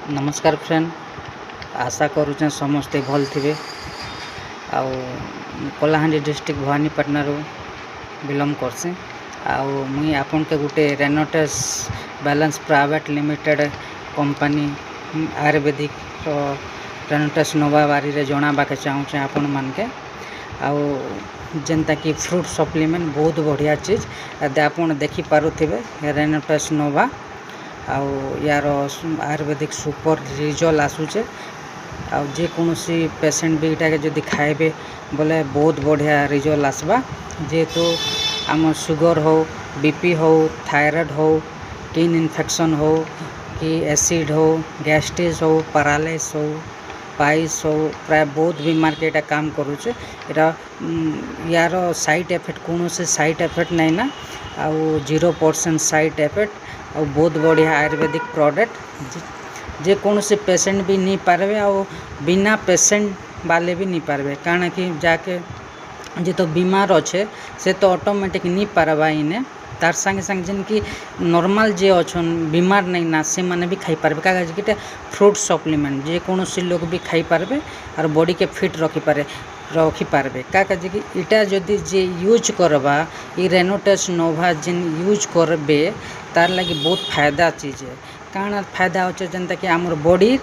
नमस्कार फ्रेंड, आशा करुचे समस्ते भल थे। आउ कलाहांडी डिस्ट्रिक्ट भवानीपाटना बिलंग करसी। आउ मुई आपन के गुटे रेनोटेस बैलेंस प्राइवेट लिमिटेड कंपनी आयुर्वेदिक रेनोटेस नोवा बारी रे जणाबा के चाहूचे आपन मान के। आउ जेनता कि फ्रूट सप्लीमेंट बहुत बढ़िया चीज आपन देखि पारुथिबे रेनोटेस नोवा। आउ यार आयुर्वेदिक सुपर रिजल्ट आसूचे। आउ जे कोनोसी पेशेंट भी इटा के जदि खाइबे बोले बहुत बढ़िया रिजल्ट आसबा। जेहेतु आम सुगर हो, बीपी हो, थायराइड हो, किडनी इन्फेक्शन हो कि एसिड हो, गैस्ट्रिक हो, पैरालाइसिस हो, पाइल्स हो, प्राय बहुत बीमार के इटा काम करूचे। इटा यार साइड इफेक्ट कोनोसी साइड इफेक्ट नहीं ना। आउ 0% साइड इफेक्ट और बहुत बढ़िया आयुर्वेदिक प्रोडक्ट जे कौन से पेशेंट भी नहीं पारबे और बिना पेशेंट वाले भी नहीं पारबे। कारण कि जाके जे तो बीमार अच्छे से तो ऑटोमेटिक नहीं पारबा इने तार संगे संगे जिन कि नॉर्मल जे अच्छन बीमार नहीं ना से माने भी खाई पारबे। क्या फ्रूट सप्लीमेंट जे कौन से लोग भी खाई पारबे और बॉडी के फिट रखिपारे। क्या कि इटा जदि जे यूज करबा ई रेनोटेस नोवा जिन यूज करबे तार लगी बहुत फायदा चीज है। कारण फायदा होचे जनता कि आमर बॉडी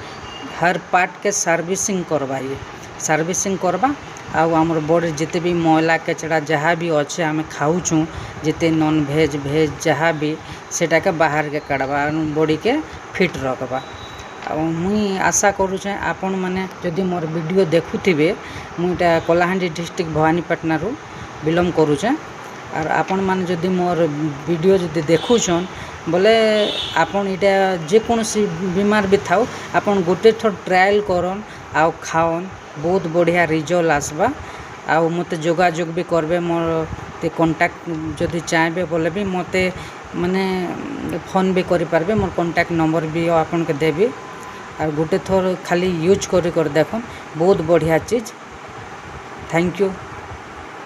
हर पार्ट के सर्विसिंग करबा ये सर्विसिंग करबा। आउ आमर बॉडी जिते भी मैला कचड़ा जहाँ भी अच्छे आम खाऊँ जिते नॉन भेज भेज जहाँ भी सेटा के बाहर के काढ़वा बॉडी के फिट रखबा। मुई आशा करुचे आपण मैंने जदि मोर वीडियो देखुथिबे मुईटा कलाहांडी डिस्ट्रिक्ट भवानीपाटना बिलंग करुचे। और आपण मैंने जदि मोर वीडियो जदि देखुछन बोले आपण इटा जे कोनोसी बीमार भी थाउ आपण गोटे थर ट्रायल करन आउ खाओन बहुत बढ़िया रिजल्ट आसबा। आउ मते जोगाजोग भी करबे मोर ते कांटेक्ट जदि चाहबे बोले भी मते माने फोन भी करि पारबे। मोर कांटेक्ट नंबर भी आपन के देबी। और गोटे थर खाली यूज कर देखन बहुत बढ़िया चीज। Thank you.